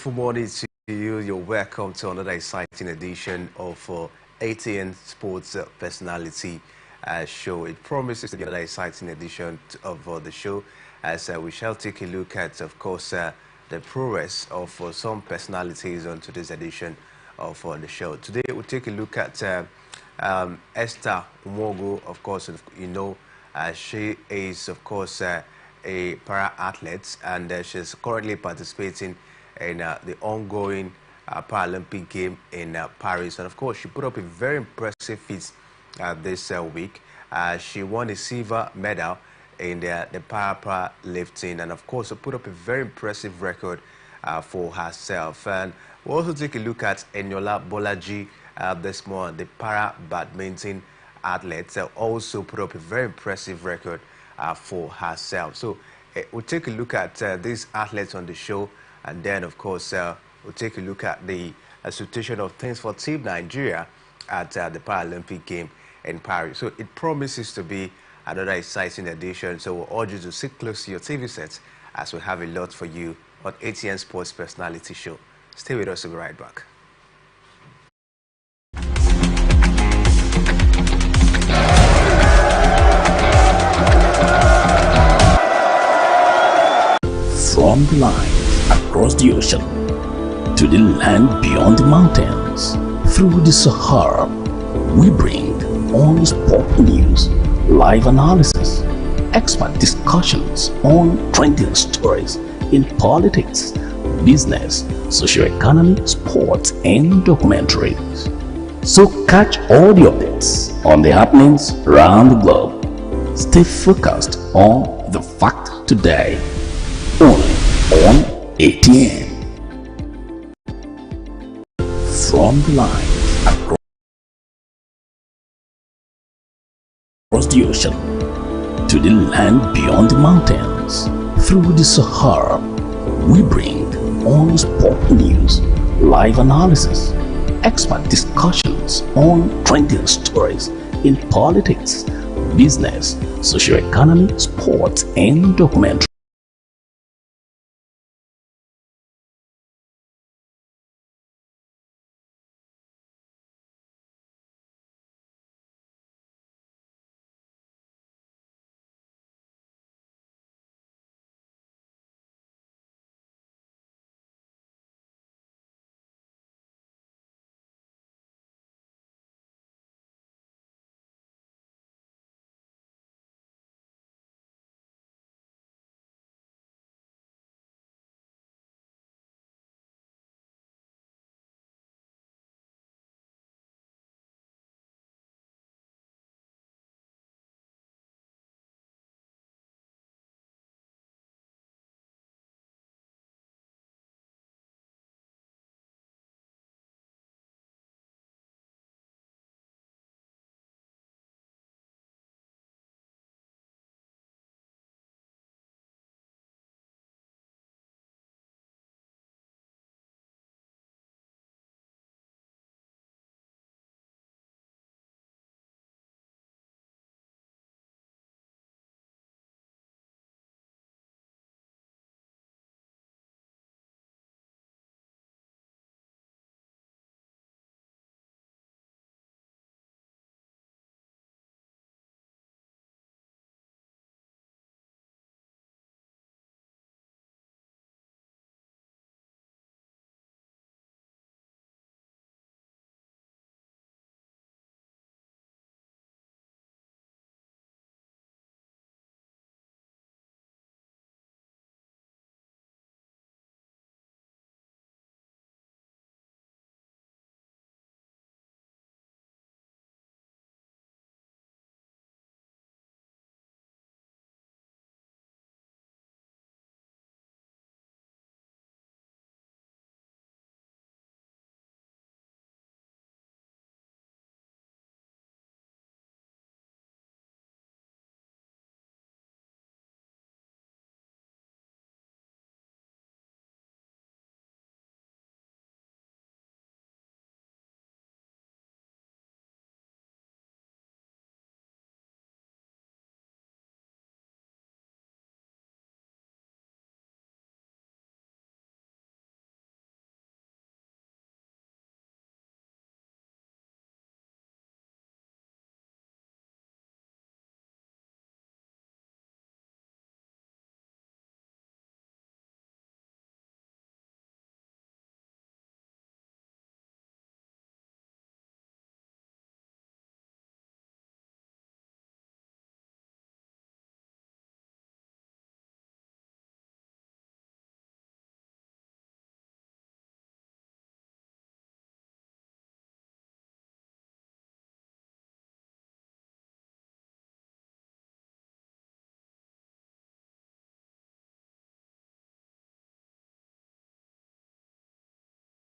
beautiful morning to you. You're welcome to another exciting edition of ATN Sports Personality Show. It promises to be another exciting edition of the show as we shall take a look at, of course, the progress of some personalities on today's edition of the show. Today, we'll take a look at Esther Umogo. Of course, you know, she is, of course, a para-athlete, and she's currently participating in the ongoing Paralympic game in Paris. And of course, she put up a very impressive feat this week. She won a silver medal in the para lifting, and of course, put up a very impressive record for herself. And we'll also take a look at Eniola Bolaji this morning, the para badminton athlete, also put up a very impressive record for herself. So we'll take a look at these athletes on the show, and then of course we'll take a look at the situation of things for Team Nigeria at the Paralympic game in Paris. So it promises to be another exciting edition. So we'll urge you to sit close to your TV sets as we have a lot for you on ATN Sports Personality Show. Stay with us, we'll be right back. From the line across the ocean to the land beyond the mountains, through the Sahara, we bring on sport news, live analysis, expert discussions on trending stories in politics, business, socio-economy, sports, and documentaries. So catch all the updates on the happenings around the globe. Stay focused on the fact today. Only on ATN. From the line across the ocean to the land beyond the mountains, through the Sahara, we bring on sport news, live analysis, expert discussions on trending stories in politics, business, socio-economy, sports, and documentaries.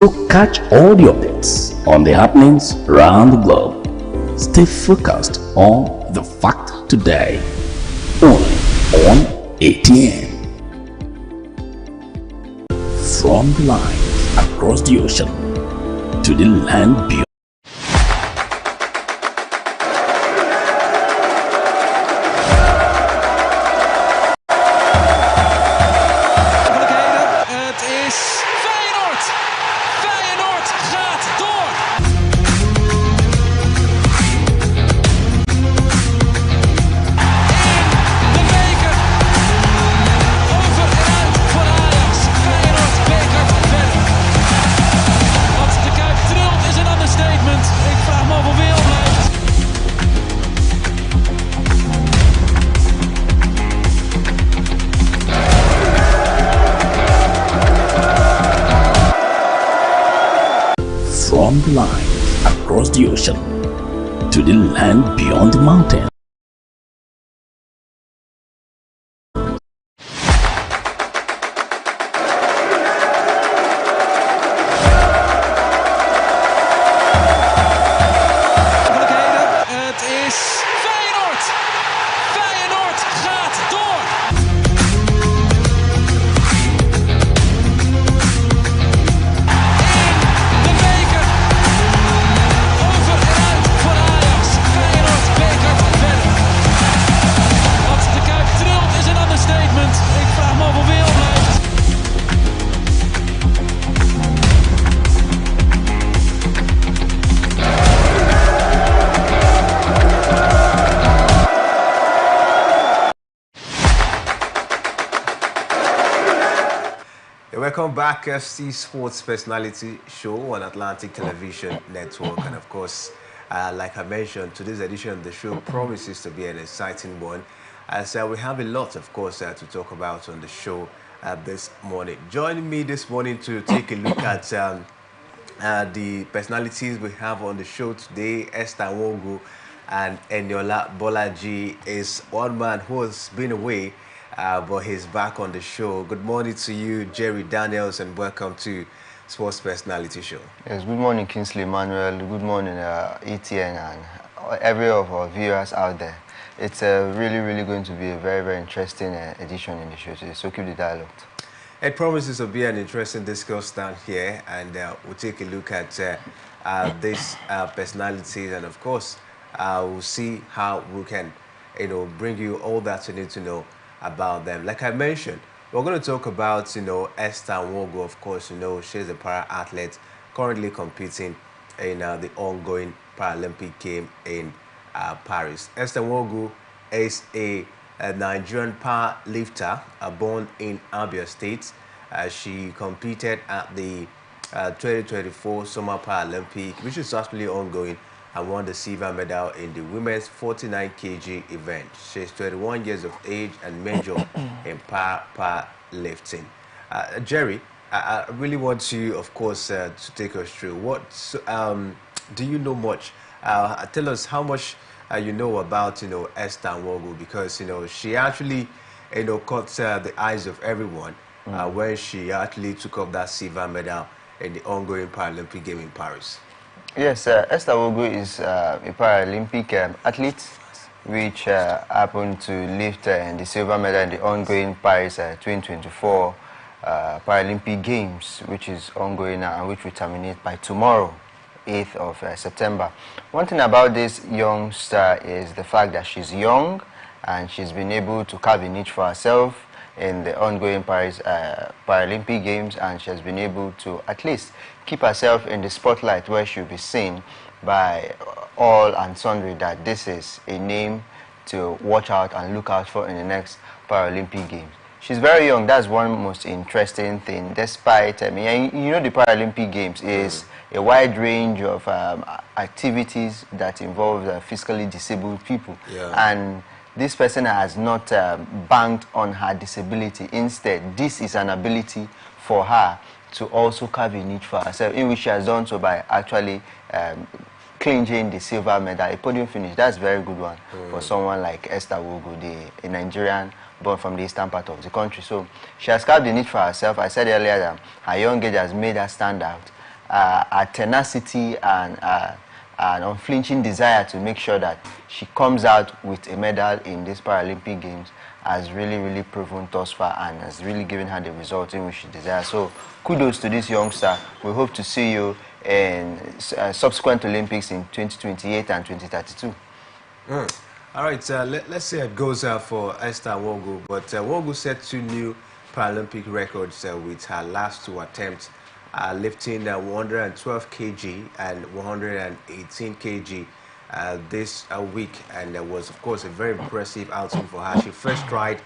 To catch all the updates on the happenings around the globe, stay focused on the fact today, only on ATN. From the line across the ocean to the land beyond. From the line across the ocean to the land beyond the mountain. Welcome back, FC Sports Personality Show on Atlantic Television Network. And of course, like I mentioned, today's edition of the show promises to be an exciting one, as we have a lot, of course, to talk about on the show this morning. Joining me this morning to take a look at the personalities we have on the show today, Esther Nwogu and Eniola Bolaji, is one man who has been away, but he's back on the show. Good morning to you, Jerry Daniels, and welcome to Sports Personality Show. Yes, good morning, Kingsley Emmanuel. Good morning, ETN, and every of our viewers out there. It's really going to be a very interesting edition in the show today, so keep the dialogue. It promises to be an interesting discussion here, and we'll take a look at these personalities, and of course, we'll see how we can, bring you all that you need to know about them. Like I mentioned, we're going to talk about, Esther Nwogu. Of course, she's a para-athlete currently competing in the ongoing Paralympic game in Paris. Esther Nwogu is a Nigerian power lifter born in Abia State. She competed at the 2024 Summer Paralympic, which is actually ongoing, and won the silver medal in the women's 49 kg event. She's 21 years of age and majored in powerlifting. Jerry, I really want you, of course, to take us through. What do you know much? Tell us how much you know about, Esther Nwogu, because, she actually, caught the eyes of everyone when she actually took up that silver medal in the ongoing Paralympic game in Paris. Yes, Esther Nwogu is a Paralympic athlete, which happened to lift the silver medal in the ongoing Paris 2024 Paralympic Games, which is ongoing now and which will terminate by tomorrow, 8th of September. One thing about this young star is the fact that she's young and she's been able to carve a niche for herself in the ongoing Paris Paralympic Games, and she has been able to at least keep herself in the spotlight where she'll be seen by all and sundry that this is a name to watch out and look out for in the next Paralympic Games. She's very young. That's one most interesting thing. Despite, the Paralympic Games is a wide range of activities that involve physically disabled people. Yeah. And this person has not banked on her disability. Instead, this is an ability for her to also carve a niche for herself, in which she has done so by actually clinching the silver medal, a podium finish. That's a very good one for someone like Esther Nwogu, a Nigerian born from the eastern part of the country. So she has carved a niche for herself. I said earlier that her young age has made her stand out, her tenacity and an unflinching desire to make sure that she comes out with a medal in these Paralympic Games has really, really proven thus far and has really given her the result in which she desires. So kudos to this youngster. We hope to see you in subsequent Olympics in 2028 and 2032. All right, let's say it goes for Esther Wogu, but Wogu set 2 new Paralympic records with her last 2 attempts, lifting 112 kg and 118 kg this week, and it was, of course, a very impressive outing for her. She first tried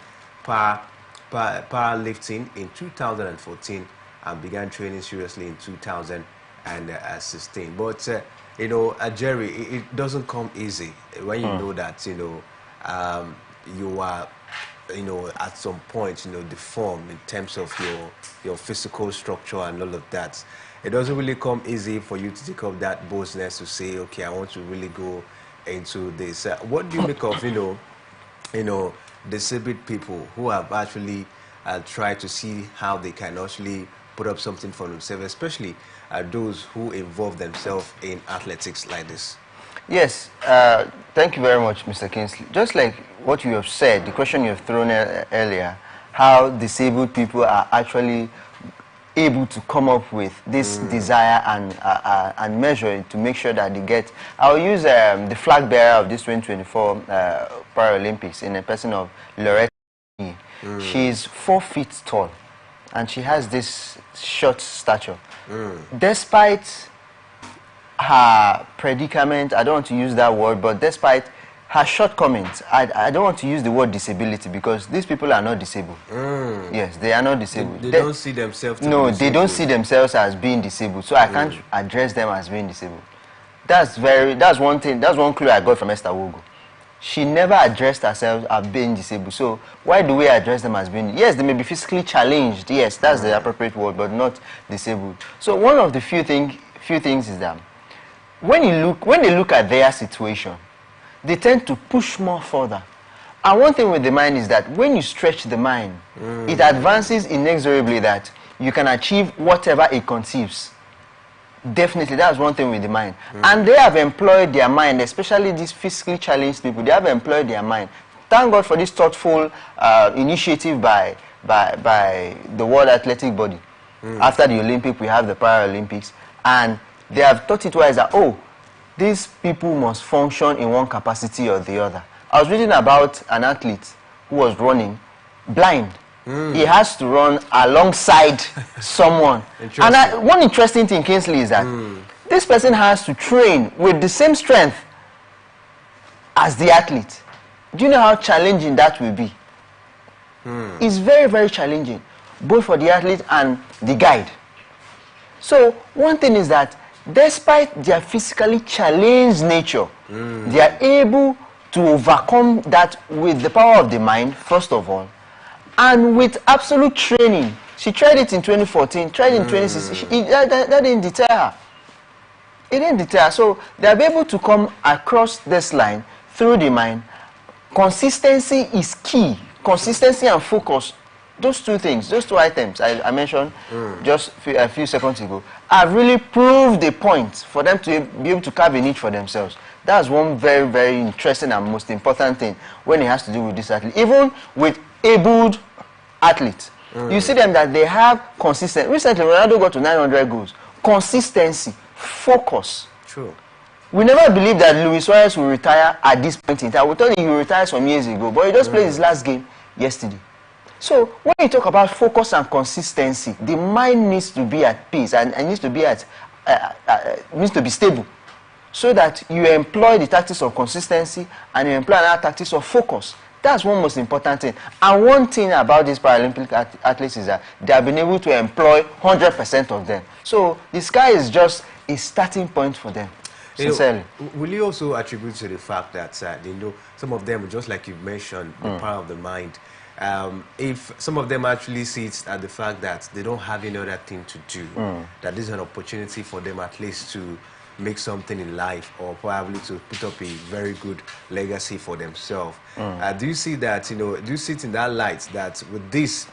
powerlifting in 2014 and began training seriously in 2016. But you know, Jerry, it doesn't come easy when you know that, you know, you are, you know, at some point, you know, deformed in terms of your physical structure and all of that. It doesn't really come easy for you to take up that boldness to say, okay, I want to really go into this. What do you make of, you know, disabled people who have actually tried to see how they can actually put up something for themselves, especially those who involve themselves in athletics like this? Yes, thank you very much, Mr. Kingsley. Just like what you have said, the question you have thrown earlier, how disabled people are actually able to come up with this desire and measure it to make sure that they get. I'll use the flag bearer of this 2024 Paralympics in a person of Loretta. She's 4 feet tall and she has this short stature. Despite her predicament, I don't want to use that word, but despite her shortcomings, I don't want to use the word disability because these people are not disabled. Yes, they are not disabled. They don't see themselves to No, be they don't see themselves as being disabled, so I can't address them as being disabled. That's one thing, that's one clue I got from Esther Wogu. She never addressed herself as being disabled. So why do we address them as being? Yes, they may be physically challenged. Yes, that's the appropriate word, but not disabled. So one of the few things is that when they look at their situation, they tend to push more further. And one thing with the mind is that when you stretch the mind, it advances inexorably that you can achieve whatever it conceives. Definitely, that's one thing with the mind. And they have employed their mind, especially these physically challenged people. They have employed their mind. Thank God for this thoughtful initiative by the World Athletic Body. After the Olympics, we have the Paralympics. And they have thought it wise that, oh, these people must function in one capacity or the other. I was reading about an athlete who was running blind. He has to run alongside someone. And one interesting thing, Kingsley, is that this person has to train with the same strength as the athlete. Do you know how challenging that will be? It's very, very challenging, both for the athlete and the guide. So one thing is that despite their physically challenged nature, they are able to overcome that with the power of the mind, first of all, and with absolute training. She tried it in 2014, tried it in 2016. That didn't deter her. It didn't deter her. So they'll be able to come across this line through the mind. Consistency is key. Consistency and focus. Those two things, those two items I mentioned just a few seconds ago, have really proved the point for them to be able to carve a niche for themselves. That's one very, very interesting and most important thing when it has to do with this athlete. Even with abled athletes, you see them that they have consistency. Recently, Ronaldo got to 900 goals. Consistency, focus. True. We never believed that Luis Suarez will retire at this point in time. We thought he would retire some years ago, but he just played his last game yesterday. So when you talk about focus and consistency, the mind needs to be at peace and needs to be needs to be stable, so that you employ the tactics of consistency and you employ another tactics of focus. That's one most important thing. And one thing about these Paralympic athletes is that they have been able to employ 100% of them. So the sky is just a starting point for them. Sincerely. Will you also attribute to the fact that you know, some of them, just like you mentioned, the power of the mind? If some of them actually see it at the fact that they don't have any other thing to do, that this is an opportunity for them at least to make something in life, or probably to put up a very good legacy for themselves. Do you see that, you know, do you see it in that light that with this,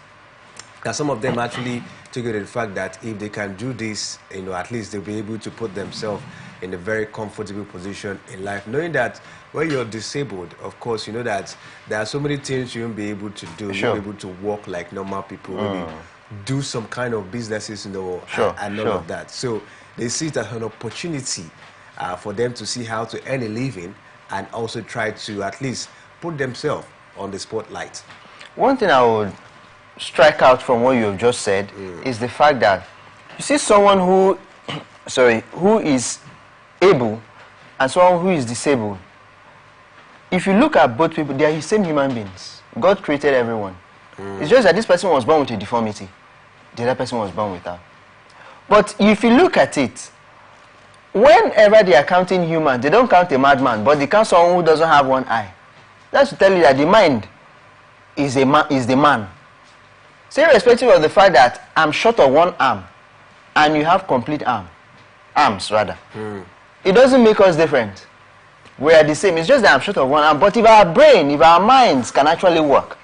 that some of them actually together the fact that if they can do this, at least they'll be able to put themselves in a very comfortable position in life, knowing that when you're disabled, of course, you know that there are so many things you won't be able to do. Sure. You won't be able to walk like normal people, maybe do some kind of businesses, and all of that. So they see it as an opportunity for them to see how to earn a living and also try to at least put themselves on the spotlight. One thing I would strike out from what you have just said is the fact that you see someone who, who is able and someone who is disabled. If you look at both people, they are the same human beings. God created everyone. It's just that this person was born with a deformity. The other person was born without. But if you look at it, whenever they are counting humans, they don't count a madman, but they count someone who doesn't have one eye. That's to tell you that the mind is the man. So irrespective of the fact that I'm short of one arm, and you have complete arms rather, it doesn't make us different. We are the same. It's just that I'm short of one arm. But if our brain, if our minds can actually work,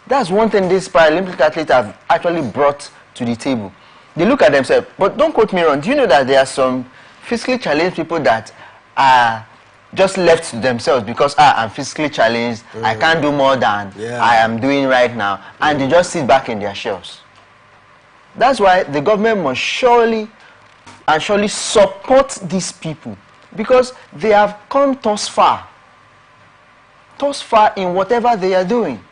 that's one thing these Paralympic athletes have actually brought to the table. They look at themselves. But don't quote me wrong. Do you know that there are some physically challenged people that are just left to themselves because I'm physically challenged, I can't do more than I am doing right now, and they just sit back in their shells. That's why the government must surely support these people, because they have come thus far in whatever they are doing.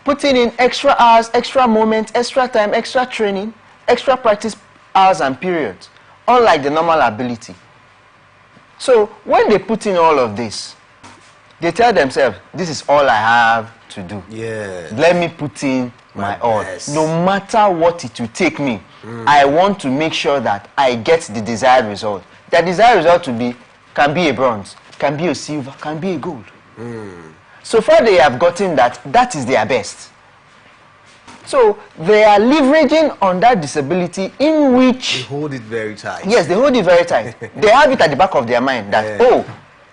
Putting in extra hours, extra moments, extra time, extra training, extra practice hours and periods, unlike the normal ability. So when they put in all of this, they tell themselves, this is all I have to do. Let me put in my all. No matter what it will take me, I want to make sure that I get the desired result. The desired result can be a bronze, can be a silver, can be a gold. So far they have gotten that is their best. So they are leveraging on that disability in which... They hold it very tight. Yes, they hold it very tight. They have it at the back of their mind that, oh,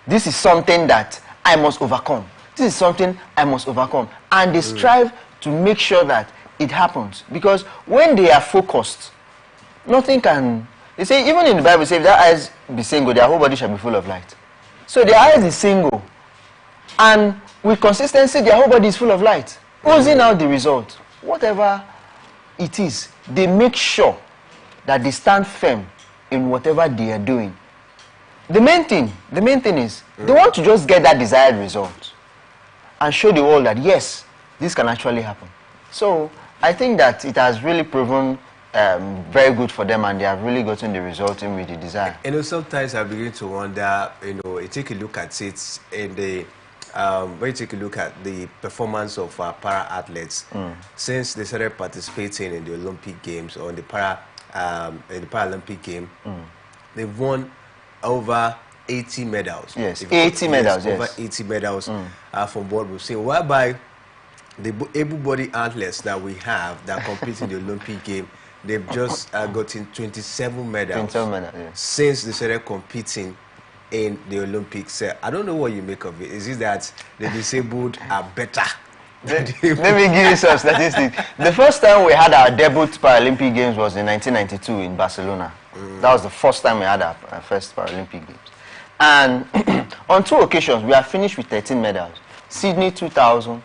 this is something that I must overcome. This is something I must overcome. And they strive to make sure that it happens. Because when they are focused, nothing can... They say, even in the Bible, say, if their eyes be single, their whole body shall be full of light. So their eyes is single. And with consistency, their whole body is full of light. Oozing out the result. Whatever it is, they make sure that they stand firm in whatever they are doing. The main thing is, they want to just get that desired result and show the world that, yes, this can actually happen. So I think that it has really proven very good for them, and they have really gotten the result in which they desire. Sometimes I begin to wonder, take a look at it in the when you take a look at the performance of para-athletes, since they started participating in the Olympic Games or in the Paralympic game, they've won over 80 medals. Yes, 80 medals, over 80 medals from what we've seen, whereby the able-bodied athletes that we have that compete in the Olympic game, they've just gotten 27 medals, since they started competing in the Olympics. I don't know what you make of it. Is it that the disabled are better? Let me give you some statistics. The first time we had our debut Paralympic Games was in 1992 in Barcelona. That was the first time we had our first Paralympic Games. And on 2 occasions, we have finished with 13 medals. Sydney 2000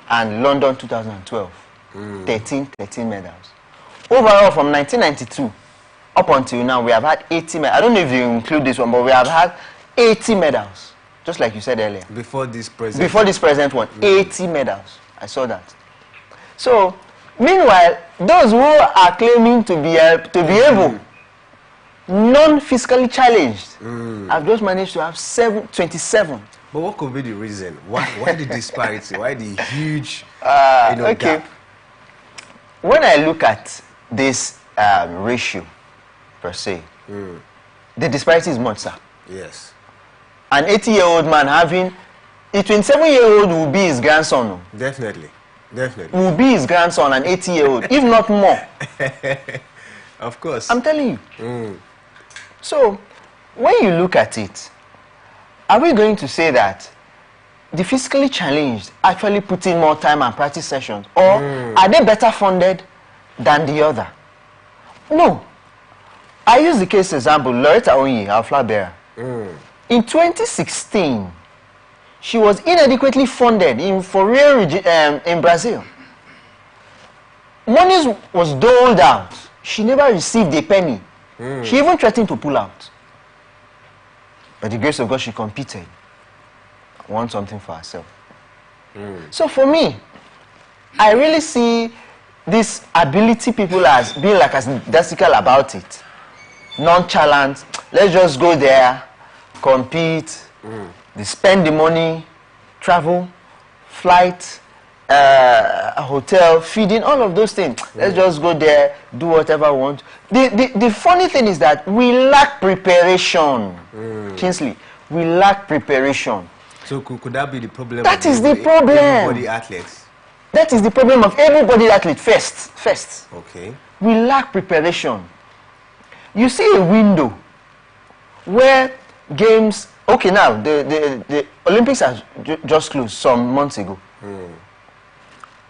and London 2012. 13 medals. Overall, from 1992 up until now, we have had 80 medals. I don't know if you include this one, but we have had 80 medals, just like you said earlier. Before this present one, 80 medals. I saw that. So, meanwhile, those who are claiming to be able, non-physically challenged, have just managed to have 27. But what could be the reason? Why the disparity? Why the huge gap? When I look at this ratio, per se, the disparity is much, sir. Yes. An 80-year-old man having a 27-year-old will be his grandson. Definitely. Will be his grandson, an 80-year-old, if not more. Of course. I'm telling you. So, when you look at it, are we going to say that the physically challenged actually put in more time and practice sessions, or are they better funded than the other? No. I use the case example, Loretta Onyi, our flag bearer. In 2016, she was inadequately funded for real in Brazil. Money was doled out. She never received a penny. She even threatened to pull out. By the grace of God, she competed. Won something for herself. So for me, I really see this ability people as being like daisical about it. Nonchalant. Let's just go there, compete, they spend the money, travel, flight, hotel, feeding, all of those things. Let's just go there, do whatever we want. The funny thing is that we lack preparation. Kingsley, we lack preparation. So could that be the problem? That is the problem. Everybody athletes. That is the problem of everybody athlete first. Okay. We lack preparation. You see a window where games, okay, now the Olympics are just closed some months ago.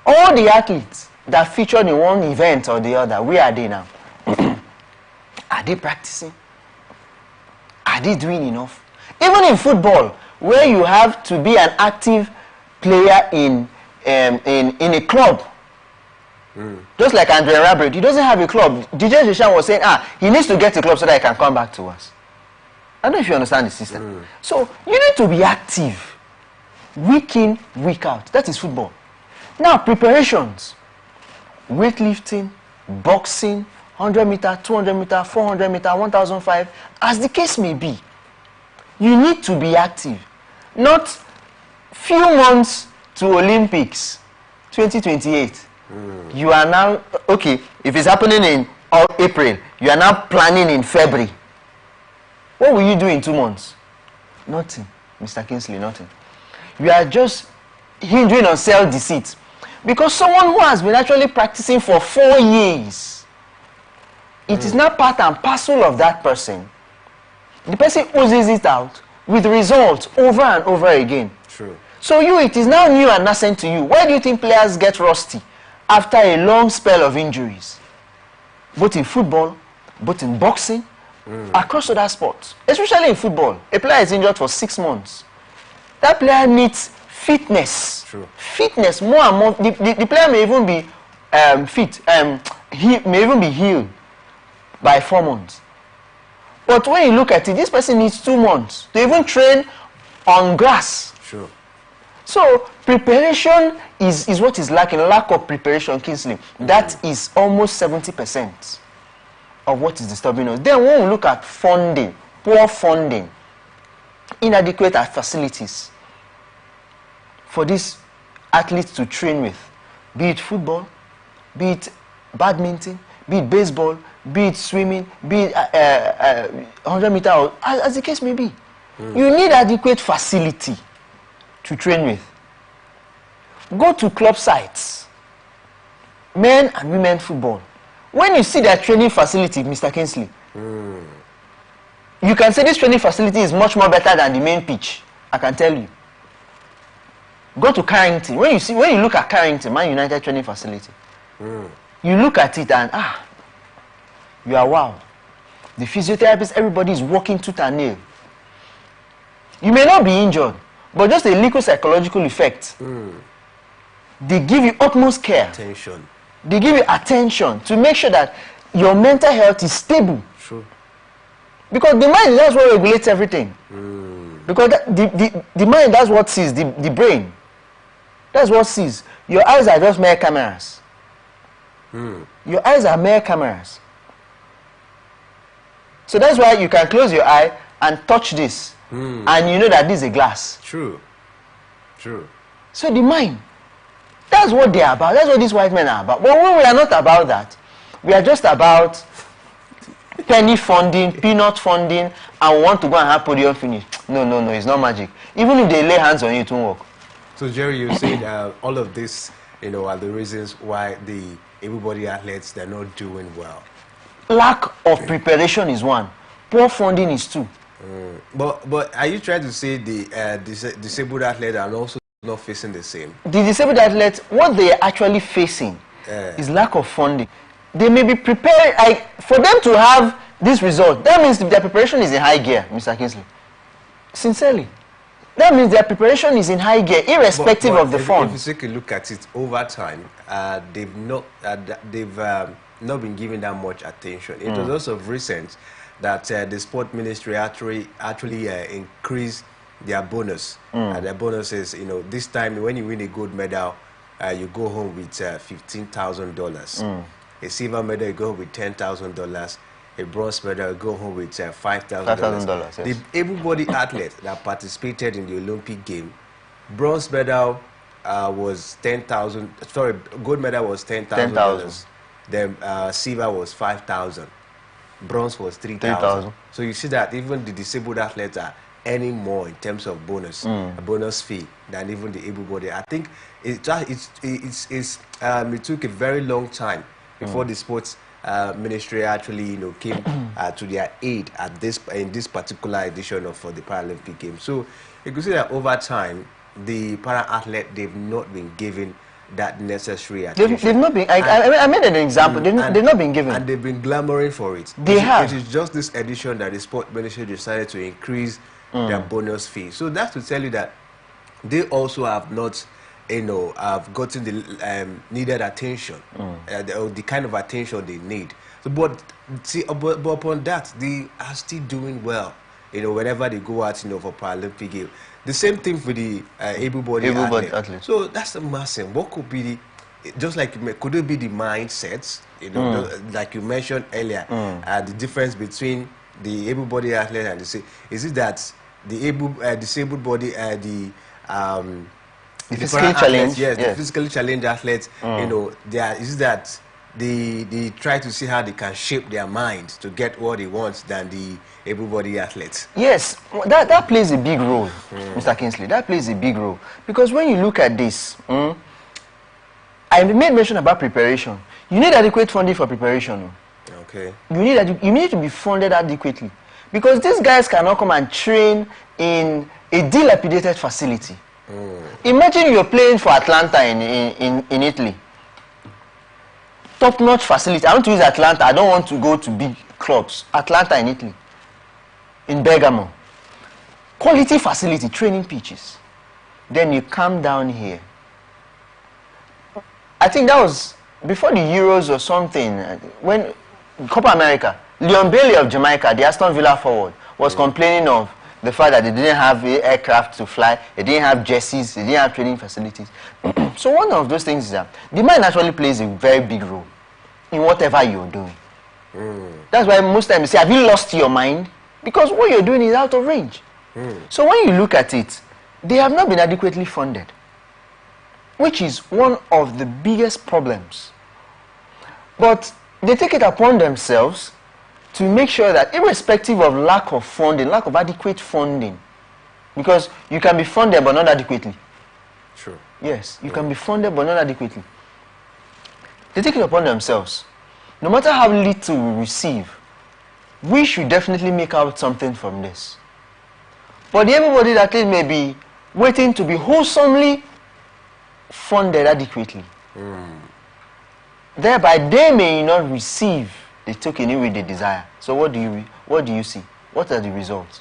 All the athletes that featured in one event or the other, where are they now? Are they practicing? Are they doing enough? Even in football, where you have to be an active player in a club, just like Andre Rabbit, he doesn't have a club. DJ Jishan was saying, he needs to get a club so that he can come back to us. I don't know if you understand the system. So you need to be active, week in, week out. That is football. Now preparations, weightlifting, boxing, 100 meter, 200 meter, 400 meter, 1005, as the case may be. You need to be active. Not few months to Olympics 2028. You are now, okay, if it's happening in April, you are now planning in February. What will you do in 2 months? Nothing, Mr. Kingsley, nothing. You are just hindering on self-deceit. Because someone who has been actually practicing for 4 years, it is not part and parcel of that person. The person oozes it out with results over and over again. True. So it is now new and nascent to you. Why do you think players get rusty after a long spell of injuries? Both in football, both in boxing, across other sports. Especially in football. A player is injured for 6 months. That player needs fitness. True. Fitness, more and more. The player may even be fit. He may even be healed by 4 months. But when you look at it, this person needs 2 months to even train on grass. Sure. So preparation is what is lacking. Lack of preparation, Kingsley. That is almost 70% of what is disturbing us. Then when we look at funding, poor funding, inadequate facilities for these athletes to train with, be it football, be it badminton, be it baseball, be it swimming, be it 100 meter, or, as the case may be. You need adequate facility to train with. Go to club sites, men and women football. When you see their training facility, Mr. Kingsley, you can say this training facility is much more better than the main pitch. I can tell you. Go to Carrington. When you look at Carrington, Man United training facility, you look at it and you are wow. The physiotherapists, everybody is working tooth and nail. You may not be injured, but just a little psychological effect. They give you utmost care. Attention. They give you attention to make sure that your mental health is stable. True. Because the mind, that's what regulates everything. Because the mind, that's what sees, the brain. That's what sees. Your eyes are just mere cameras. Your eyes are mere cameras. So that's why you can close your eye and touch this. And you know that this is a glass. True. True. So the mind, that's what they are about. That's what these white men are about. But when we are not about that, we are just about penny funding, peanut funding, and we want to go and have podium finish. No, it's not magic. Even if they lay hands on you, it won't work. So Jerry, you said all of this, are the reasons why the able-bodied athletes, they're not doing well. Lack of preparation is one. Poor funding is two. But are you trying to say the disabled athletes are also not facing the same? The disabled athletes, what they are actually facing is lack of funding. they may be preparing, for them to have this result, that means their preparation is in high gear, Mr. Kingsley. Sincerely. That means their preparation is in high gear, irrespective of the funds. If you take a look at it over time, they've not been given that much attention. It was also recent that the sport ministry actually increased their bonus. Their bonus is, this time when you win a gold medal, you go home with $15,000. A silver medal, you go home with $10,000. A bronze medal, you go home with $5,000. Yes. The able-bodied athlete that participated in the Olympic game, bronze medal was $10,000. Sorry, gold medal was $10,000. Then silver was $5,000. Bronze was $3,000. So you see that even the disabled athletes are earning more in terms of bonus, a bonus fee, than even the able-bodied. I think it took a very long time before the sports ministry actually came to their aid in this particular edition of the Paralympic Games. So you can see that over time the para-athlete, they've not been given that necessary attention. They've not been. I made an example. They've not been given, and they've been clamoring for it. They have. It is just this edition that the sport ministry decided to increase their bonus fee. So that's to tell you that they also have not, have gotten the needed attention, the kind of attention they need. So, but upon that, they are still doing well. Whenever they go out, for Paralympic Games. The same thing for the able-bodied athlete. So that's the massive. What could be the, just like, could it be the mindsets, like you mentioned earlier, the difference between the able-bodied athlete and is it that the disabled body, the physical challenge, the physically challenged athletes, is it that they try to see how they can shape their mind to get what they want than the able-bodied athletes? Yes, that plays a big role, Mr. Kingsley. That plays a big role, because when you look at this, I made mention about preparation. You need adequate funding for preparation. Okay. You need to be funded adequately, because these guys cannot come and train in a dilapidated facility. Imagine you're playing for Atlanta in Italy. Top-notch facility. I want to use Atlanta. I don't want to go to big clubs. Atlanta in Italy. In Bergamo. Quality facility, training pitches. Then you come down here. I think that was before the Euros or something. When Copa America, Leon Bailey of Jamaica, the Aston Villa forward, was complaining of the fact that they didn't have aircraft to fly, they didn't have jerseys, they didn't have training facilities. So one of those things is that the mind actually plays a very big role in whatever you're doing. That's why most times they say, have you lost your mind? Because what you're doing is out of range. So when you look at it, they have not been adequately funded, which is one of the biggest problems. But they take it upon themselves to make sure that, irrespective of lack of funding, lack of adequate funding, because you can be funded but not adequately. Sure. Yes, you can be funded but not adequately. They take it upon themselves. No matter how little we receive, we should definitely make out something from this. But everybody that may be waiting to be wholesomely funded adequately. Thereby, they may not receive the token in which they desire. So what do you see? What are the results?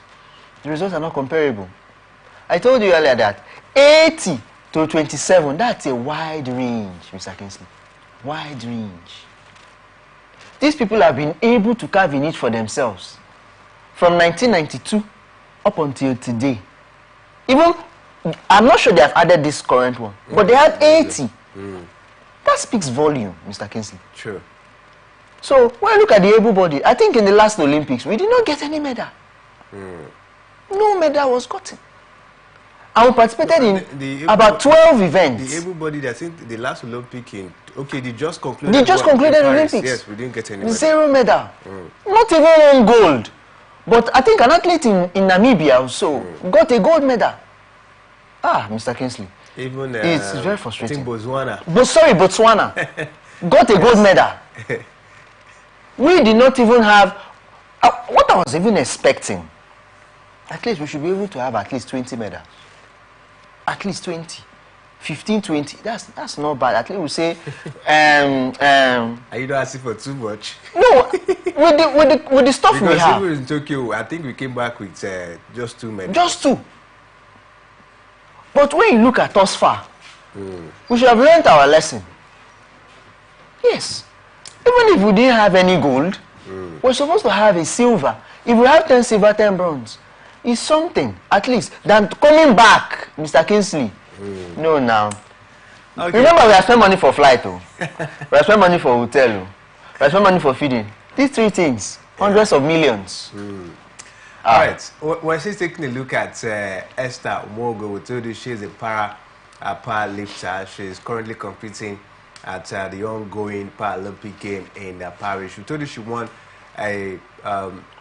The results are not comparable. I told you earlier that 80 to 27, that's a wide range, Mr. Kingsley. Wide range. These people have been able to carve a niche for themselves from 1992 up until today. Even, I'm not sure they have added this current one, but they had 80. That speaks volume, Mr. Kingsley. Sure. So when I look at the able-bodied, I think in the last Olympics, we did not get any medal. No medal was gotten. And we participated in about 12 events. The able-bodied, I think the last Olympic they just concluded. They just concluded Olympics. Yes, we didn't get any medal. Zero medal. Not even one gold. But I think an athlete in Namibia also got a gold medal. Mr. Kingsley. Even it's very frustrating. I think Botswana. Botswana got a gold medal. We did not even have what I was even expecting. At least we should be able to have at least 20 medals. At least 20. 15, 20. That's not bad. At least we say, Are you not asking for too much? No, with the stuff we have. Because in Tokyo, I think we came back with just 2 men. Just 2. But when you look at us far, we should have learned our lesson. Yes. Even if we didn't have any gold, we're supposed to have a silver. If we have 10 silver, 10 bronze, it's something, at least, than coming back, Mr. Kingsley. No, now. Okay. Remember, we have spent money for flight, we have spent money for hotel, we have spent money for feeding. These 3 things, hundreds of millions. All right. We're still taking a look at Esther Umogo. We told you she's a power lifter. She's currently competing at the ongoing Paralympic game in Paris. We told you she won a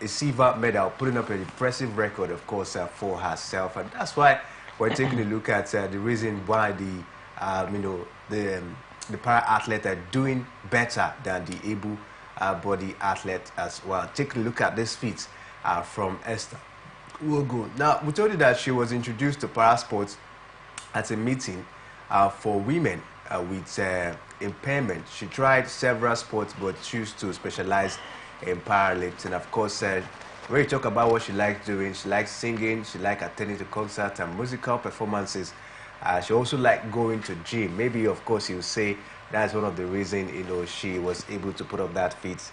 silver medal, putting up an impressive record, of course, for herself. And that's why we're taking a look at the reason why the para athletes are doing better than the able body athlete as well. Take a look at this feat from Esther Umogo. Now, we told you that she was introduced to para sports at a meeting for women with impairment. She tried several sports but chose to specialize in powerlifting. Of course, when you talk about what she likes doing, she likes singing, she likes attending to concerts and musical performances. She also likes going to gym. Maybe, of course, you say that's one of the reasons, she was able to put up that feat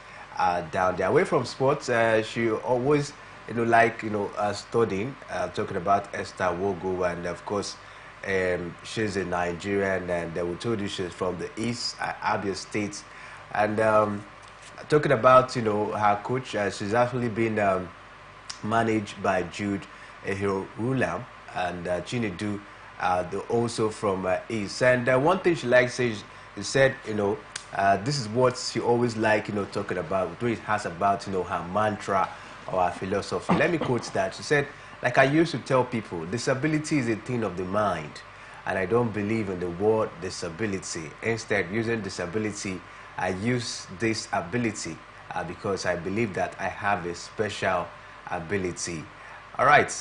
down there. Away from sports, she always, studying. Talking about Esther Umogo, and of course, she's a Nigerian, and we told you she's from the East, Abia State. And talking about, her coach, she's actually been managed by Jude Ehirulam and Chinedu, also from East. And one thing she likes is, she said, this is what she always like, talking about, what it has about, her mantra or her philosophy. Let me quote that. She said, like I used to tell people, disability is a thing of the mind, and I don't believe in the word disability. Instead, using disability, I use this ability because I believe that I have a special ability. All right.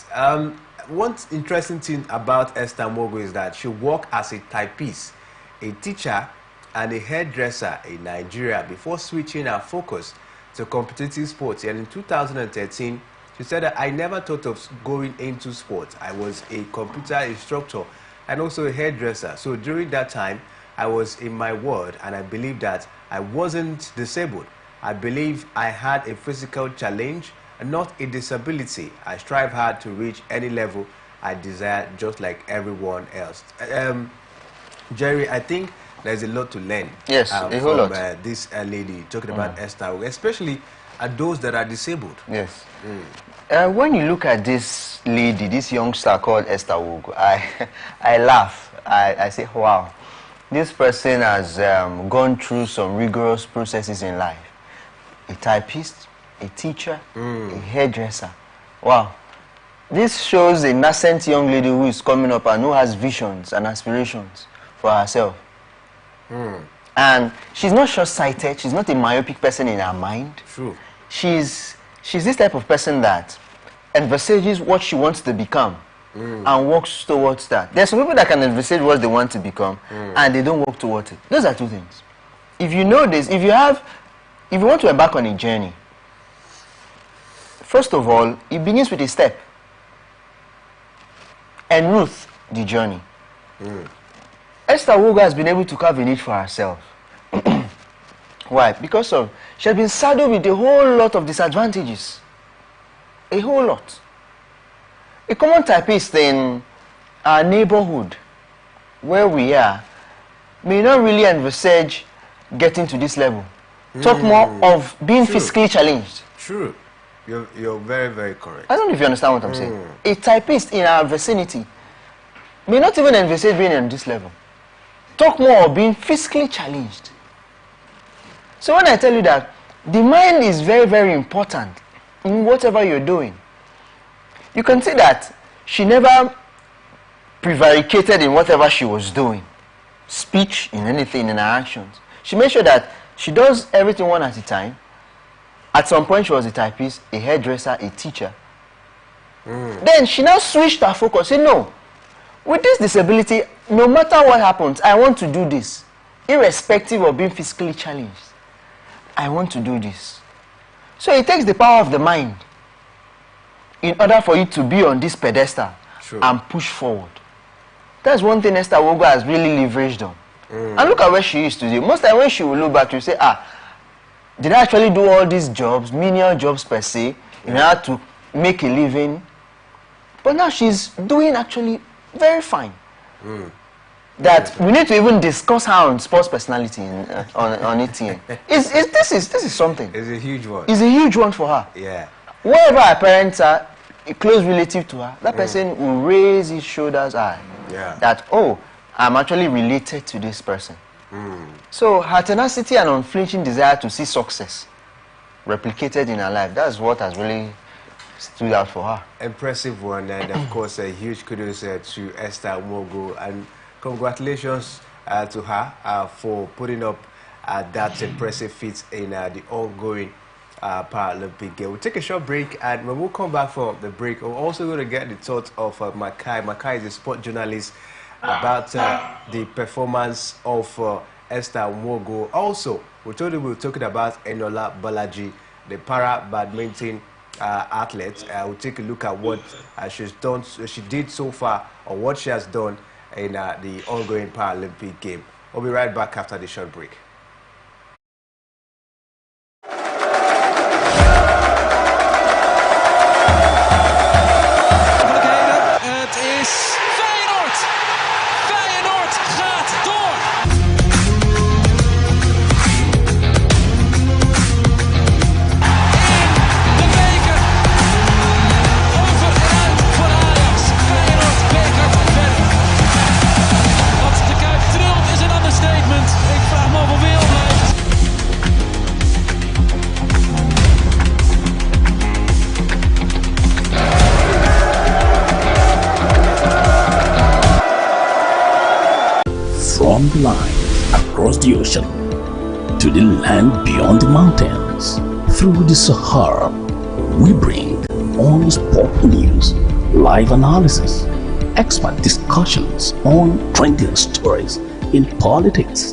One interesting thing about Esther Umogo is that she worked as a typist, a teacher, and a hairdresser in Nigeria before switching her focus to competitive sports. And in 2013, she said that I never thought of going into sports. I was a computer instructor and also a hairdresser. So during that time, I was in my world, and I believed that I wasn't disabled. I believe I had a physical challenge, not a disability. I strive hard to reach any level I desire, just like everyone else. Jerry, I think there's a lot to learn. Yes, a whole lot. This lady talking about Esther, especially those that are disabled. Yes. When you look at this lady, this youngster called Esther Umogo, I laugh. I say, wow, this person has gone through some rigorous processes in life. A typist, a teacher, a hairdresser. Wow. This shows a nascent young lady who is coming up and who has visions and aspirations for herself. And she's not short-sighted. She's not a myopic person in her mind. True. She's this type of person that envisages what she wants to become and works towards that. There's some people that can envisage what they want to become and they don't work towards it. Those are 2 things. If you know this, if you want to embark on a journey, first of all, it begins with a step. And Ruth, the journey. Esther Umogo has been able to carve a niche for herself. Why? Because she has been saddled with a whole lot of disadvantages. A whole lot. A common typist in our neighborhood, where we are, may not really envisage getting to this level. Talk more of being physically challenged. True. You're very, very correct. I don't know if you understand what I'm saying. A typist in our vicinity may not even envisage being on this level. Talk more of being physically challenged. So when I tell you that the mind is very, very important in whatever you're doing, you can see that she never prevaricated in whatever she was doing. Speech, in anything, in her actions. She made sure that she does everything one at a time. At some point, she was a typist, a hairdresser, a teacher. Then she now switched her focus. Said, no, with this disability, no matter what happens, I want to do this. Irrespective of being physically challenged, I want to do this. So it takes the power of the mind in order for you to be on this pedestal and push forward. That's one thing Esther Wogo has really leveraged on. And look at where she is today. Most time when she will look back, she'll say, did I actually do all these jobs, menial jobs per se, in order to make a living? But now she's doing actually very fine. That we need to even discuss her on sports personality on ATN. This is something. It's a huge one. It's a huge one for her. Yeah. Wherever her parents are, a close relative to her, that person will raise his shoulders high. Yeah. That, oh, I'm actually related to this person. So her tenacity and unflinching desire to see success replicated in her life, that's what has really stood out for her. Impressive one, and of course a huge kudos to Esther Wogo, and congratulations to her for putting up that impressive feat in the ongoing Paralympic Games. We'll take a short break, and when we'll come back from the break, we're also going to get the thoughts of Makai. Makai is a sport journalist about the performance of Esther Wogo. Also, we told you we were talking about Enola Balaji, the para-badminton athlete. We'll take a look at what she's done, she did so far, or what she has done in the ongoing Paralympic game. We'll be right back after the short break. From the lines across the ocean to the land beyond the mountains, through the Sahara, we bring on sport news, live analysis, expert discussions on trending stories in politics,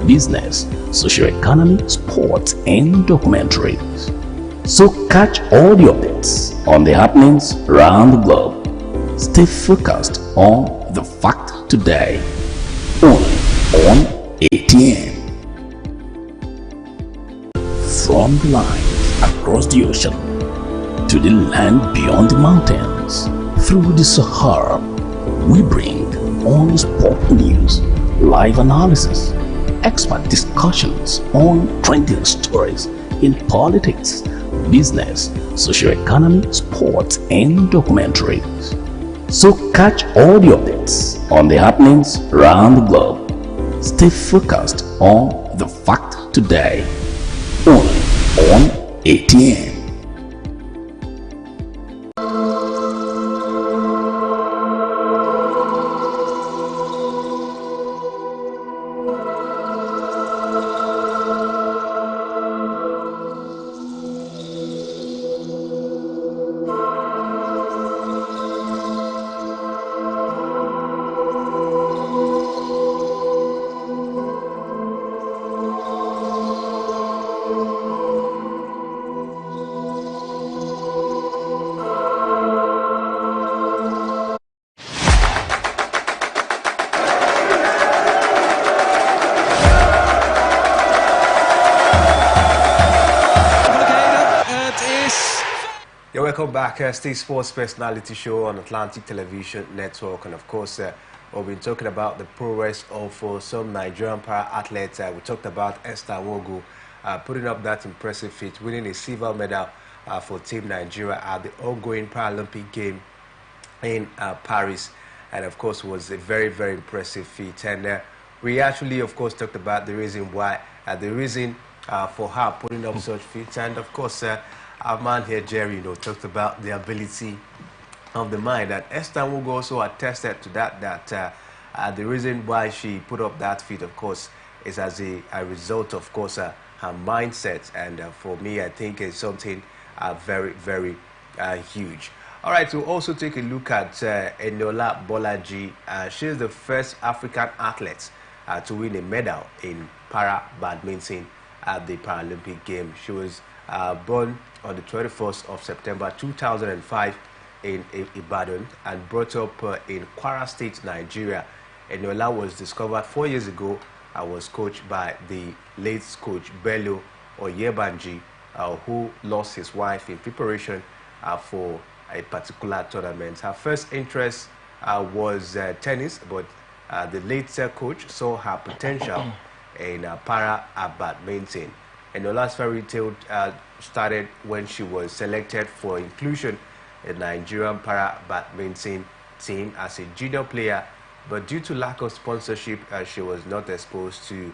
business, socio-economy, sports, and documentaries. So catch all the updates on the happenings around the globe. Stay focused on the fact today. Only on ATN. From the lines across the ocean to the land beyond the mountains, through the Sahara, we bring on sport news, live analysis, expert discussions on trending stories in politics, business, socio-economy, sports, and documentaries. So catch all the updates on the happenings around the globe. Stay focused on the fact today. Only on ATN. You're welcome back. State Sports Personality Show on Atlantic Television Network, and of course we've been talking about the progress of some Nigerian para-athletes. We talked about Esther Wogo putting up that impressive feat, winning a silver medal for Team Nigeria at the ongoing Paralympic game in Paris, and of course was a very, very impressive feat. And we actually, of course, talked about the reason why, for her putting up such feats, and of course our man here, Jerry, talked about the ability of the mind, and Esther Wogo also attested to that, the reason why she put up that feat, of course, is as a result, of course, her mindset, and for me, I think it's something very, very huge. All right, we'll also take a look at Eniola Bolaji. She is the first African athlete to win a medal in para badminton at the Paralympic Games. She was born on the 21st of September 2005 in Ibadan and brought up in Kwara State, Nigeria. Eniola was discovered 4 years ago and was coached by the late coach Bello Oyebanji, who lost his wife in preparation for a particular tournament. Her first interest was tennis, but the later coach saw her potential in para badminton. Eniola's fairy tale started when she was selected for inclusion in the Nigerian para badminton team as a junior player, but due to lack of sponsorship, she was not exposed to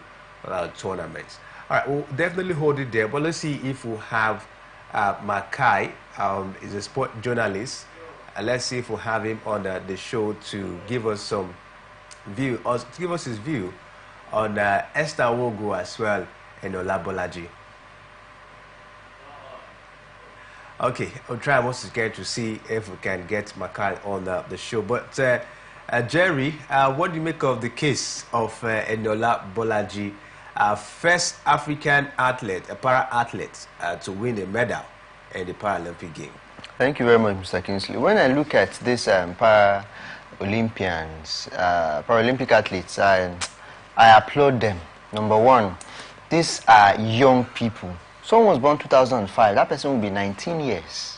tournaments. All right, we'll definitely hold it there, but let's see if we'll have Makai, is a sport journalist. Let's see if we'll have him on the show to give us some view, or to give us his view on Esther Wogo as well, and Eniola Bolaji. Okay, I'll try once again to see if we can get Makai on the show. But Jerry, what do you make of the case of Eniola Bolaji, first African athlete, a para-athlete, to win a medal in the Paralympic game? Thank you very much, Mr. Kingsley. When I look at these Paralympians, Paralympic athletes, I applaud them. Number one, these are young people. Someone was born 2005. That person will be 19 years.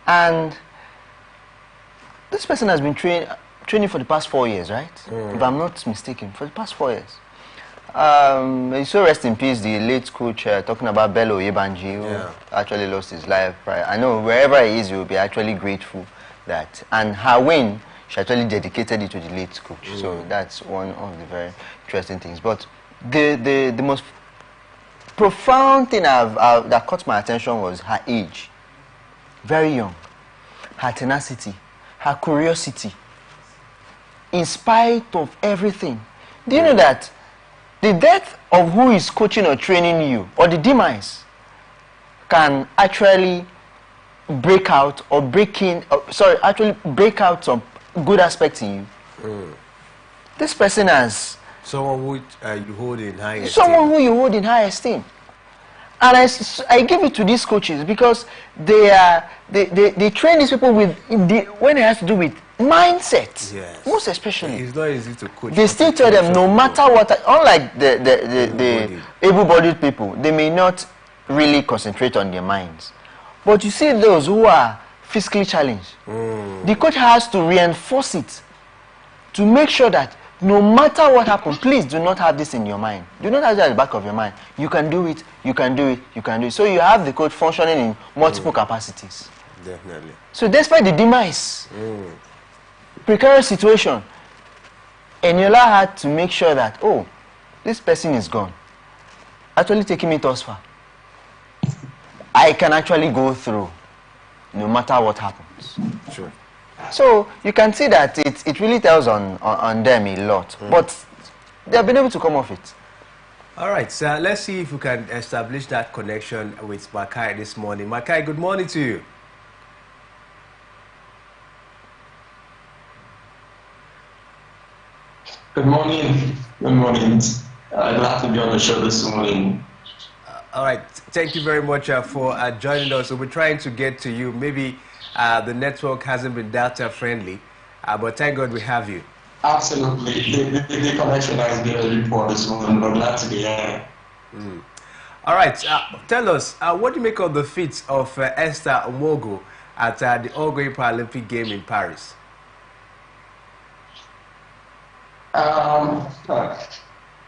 And this person has been training for the past 4 years, right? If I'm not mistaken, for the past 4 years. So rest in peace, the late coach talking about Bello Oyebanji, who actually lost his life. I know wherever he is, he will be actually grateful that. And her win, she actually dedicated it to the late coach. So that's one of the very interesting things. But the most profound thing that caught my attention was her age. Very young. Her tenacity, her curiosity. In spite of everything. Do you know that the death of who is coaching or training you, or the demise, can actually break out or actually break out some good aspects in you? This person has someone who you hold in high esteem. Someone who you hold in high esteem. And I give it to these coaches because they train these people with when it has to do with mindset. Yes. Most especially. It's not easy to coach. They still tell them no matter what, unlike the able-bodied people, they may not really concentrate on their minds. But you see those who are physically challenged, the coach has to reinforce it to make sure that no matter what happens, please do not have this in your mind. Do not have it at the back of your mind. You can do it, you can do it, you can do it. So you have the coach functioning in multiple capacities. Definitely. So despite the demise, precarious situation, Eniola had to make sure that, oh, this person is gone. Actually taking me thus far. I can actually go through no matter what happens. Sure. So you can see that it really tells on them a lot. But they have been able to come off it. All right, so let's see if we can establish that connection with Makai this morning. Makai, good morning to you. Good morning. Good morning. Glad to be on the show this morning. All right, thank you very much for joining us. So we're trying to get to you. Maybe the network hasn't been data friendly, but thank God we have you. Absolutely. The connection has been a little poor this morning, but glad to be here. All right, tell us, what do you make of the feat of Esther Wogo at the ongoing Paralympic game in Paris?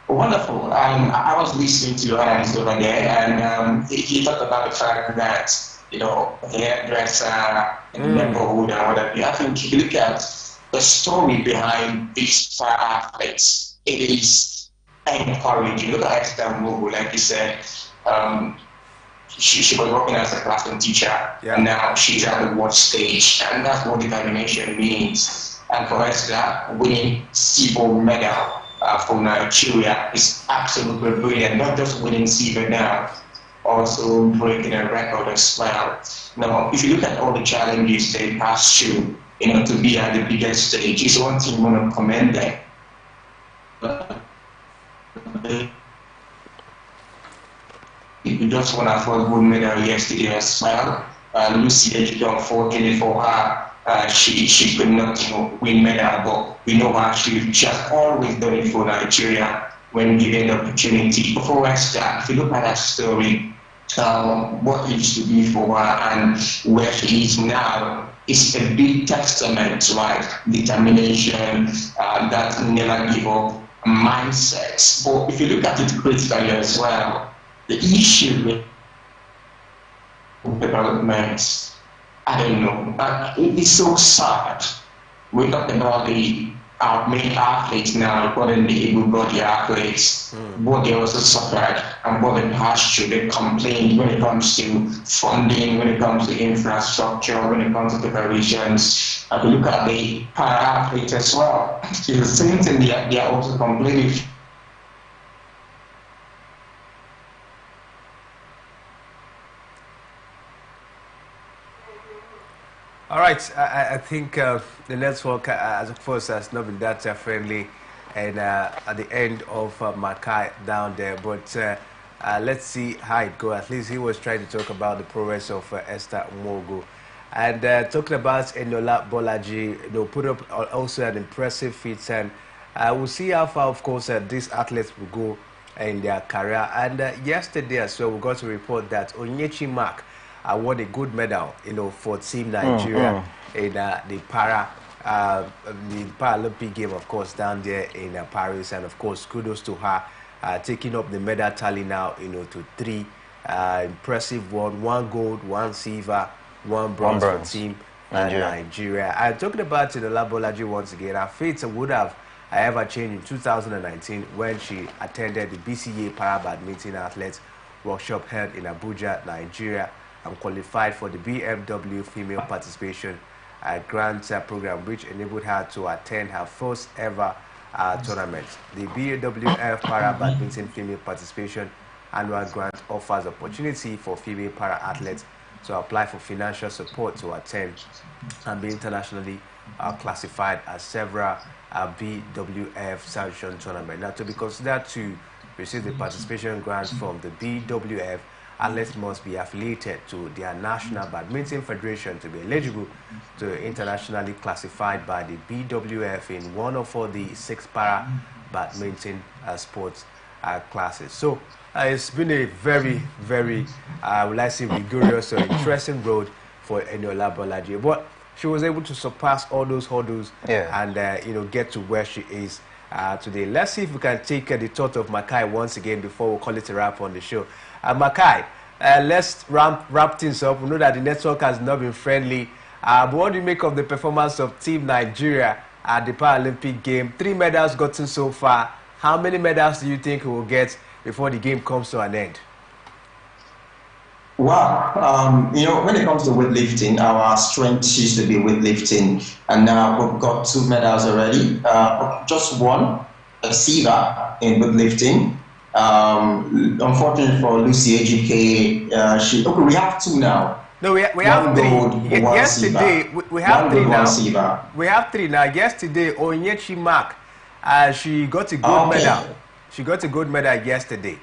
Wonderful. I was listening to your analyst over there, and he talked about the fact that, you know, the hairdresser in the neighborhood and whatever. I think if you look at the story behind these five athletes, it is encouraging. Look at Esther Wogo, like you said, she was working as a classroom teacher, and now she's at the world stage, and that's what determination means. And for Esther, winning silver medal from Nigeria is absolutely brilliant. Not just winning silver now, also breaking a record as well. Now, if you look at all the challenges they passed through, to be at the biggest stage, it's one thing we want to commend them. We just won our first gold medal yesterday as well. Lucy Ejike, unfortunately for her, she could not win medal, but we know her, she has always done it for Nigeria when given the opportunity. Before I start, if you look at her story, what it used to be for her and where she is now, is a big testament to determination, that never give up mindset. But if you look at it critically as well, the issue with development, I don't know, it's so sad. We talked about our main athletes now, according to the able-bodied athletes, what they also suffered and what they passed through. They complained when it comes to funding, when it comes to infrastructure, when it comes to preparations. If you look at the para-athletes as well, it's the same thing they are also complaining. All right, I think the network, as of course, has not been that friendly, and at the end of Makai down there. But let's see how it goes. At least he was trying to talk about the progress of Esther Umogu. And talking about Eniola Bolaji, put up also an impressive feat, and we'll see how far, of course, these athletes will go in their career. And yesterday as well, we got to report that Onyechi Mark won a gold medal, for Team Nigeria in the Paralympic game, of course, down there in Paris. And of course, kudos to her taking up the medal tally now, to 3. Impressive one gold, 1 silver, 1 bronze for Team Nigeria. I'm talking about Eniola Bolaji once again. Her fate would have ever changed in 2019 when she attended the BCA Para Badminton Athletes Workshop held in Abuja, Nigeria, and qualified for the BMW Female Participation Grant Program, which enabled her to attend her first ever tournament. The BWF Para Badminton Female Participation Annual Grant offers opportunity for female para athletes to apply for financial support to attend and be internationally classified as several BWF sanctioned tournaments. Now, to be considered to receive the participation grant from the BWF, athletes must be affiliated to their National Badminton Federation to be eligible to internationally classified by the BWF in one of all the 6 para badminton sports classes. So it's been a very, very, would I say, rigorous or interesting road for Eniola Bolaji. But she was able to surpass all those hurdles and get to where she is today. Let's see if we can take the thought of Makai once again before we call it a wrap on the show. Makai, let's wrap things up. We know that the network has not been friendly. But what do you make of the performance of Team Nigeria at the Paralympic game? 3 medals gotten so far. How many medals do you think we will get before the game comes to an end? Wow, when it comes to weightlifting, our strength used to be weightlifting, and now we've got 2 medals already. Just one, a silver in weightlifting. Unfortunately for Lucy Ejike, we have 2 now. No, we have 3. Yesterday, we have 3 now. We have 3 now. Yesterday, Onyechi Mark, she got a gold medal. She got a gold medal yesterday.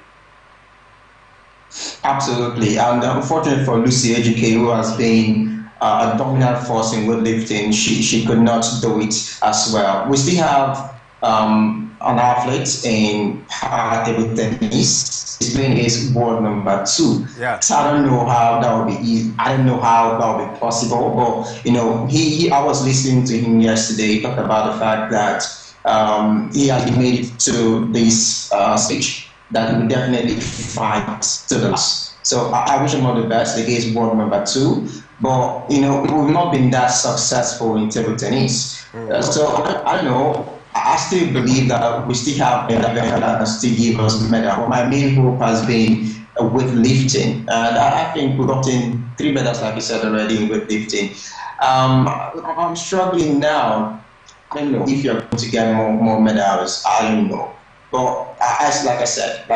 Absolutely, and unfortunately for Lucy Ejike, who has been a dominant force in weightlifting, she could not do it as well. We still have an athlete in table tennis. His name is world number 2. Yeah. So I don't know how that would be easy. I don't know how that would be possible. But I was listening to him yesterday. He talked about the fact that he had made it to this stage, that he will definitely fight to the last. So I wish him all the best against world number 2. But we've not been that successful in table tennis. So I don't know. I still believe that we still have a medal that can still give us a medal. But my main hope has been weightlifting, and I think we've gotten 3 medals, like you said already, in weightlifting. I'm struggling now. I don't know if you're going to get more medals. I don't know. But as like I said,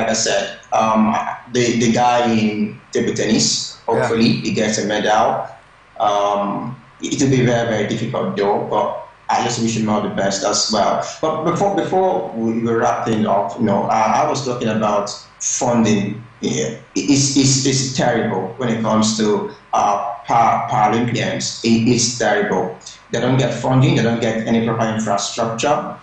the guy in table tennis, hopefully he gets a medal. It will be very, very difficult though, but I just wish him all the best as well. But before we wrap things up, I was talking about funding. Yeah, it's terrible when it comes to Paralympians. It's terrible. They don't get funding. They don't get any proper infrastructure.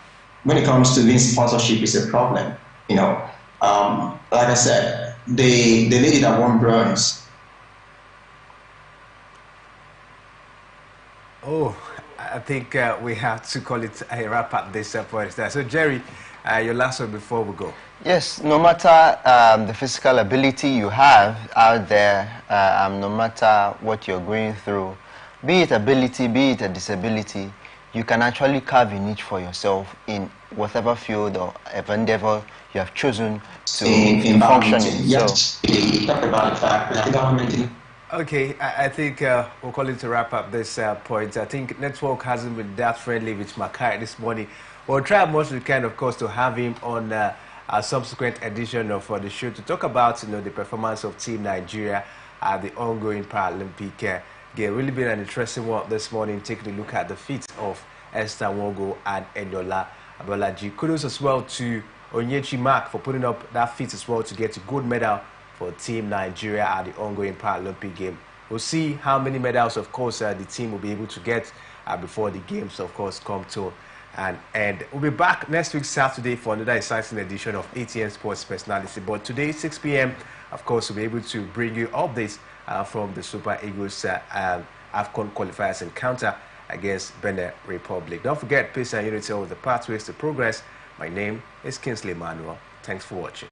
When it comes to doing sponsorship, it's a problem. Like I said, the lady that won bronze. Oh, I think we have to call it a wrap at this point. So, Jerry, your last one before we go. Yes, no matter the physical ability you have out there, no matter what you're going through, be it ability, be it a disability, you can actually carve a niche for yourself in whatever field or endeavor you have chosen to function in. Yes, you talk about the fact that the government. Okay, I think we'll call it to wrap up this point. I think network hasn't been that friendly with Makai this morning. We'll try as much as we can, of course, to have him on a subsequent edition of the show to talk about the performance of Team Nigeria at the ongoing Paralympic game. Really been an interesting one this morning, taking a look at the feats of Esther Nwogo and Eniola Abolaji. Kudos as well to Onyechi Mark for putting up that feat as well to get a gold medal for Team Nigeria at the ongoing Paralympic game. We'll see how many medals, of course, the team will be able to get before the games, of course, come to an end. We'll be back next week, Saturday, for another exciting edition of ATN Sports Personality. But today, 6 p.m., of course, we'll be able to bring you updates from the Super Eagles AFCON qualifiers encounter against Benin Republic. Don't forget, peace and unity over the pathways to progress. My name is Kingsley Emmanuel. Thanks for watching.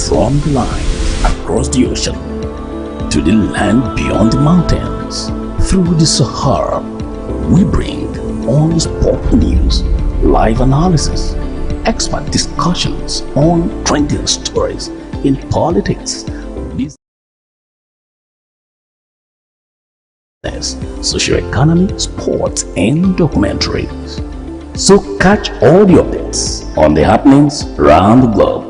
From the lines across the ocean to the land beyond the mountains, through the Sahara, we bring on sport news, live analysis, expert discussions on trending stories in politics, business, socio-economy, sports, and documentaries. So catch all the updates on the happenings around the globe.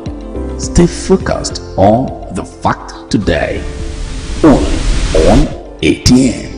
Stay focused on the fact today, only on ATN.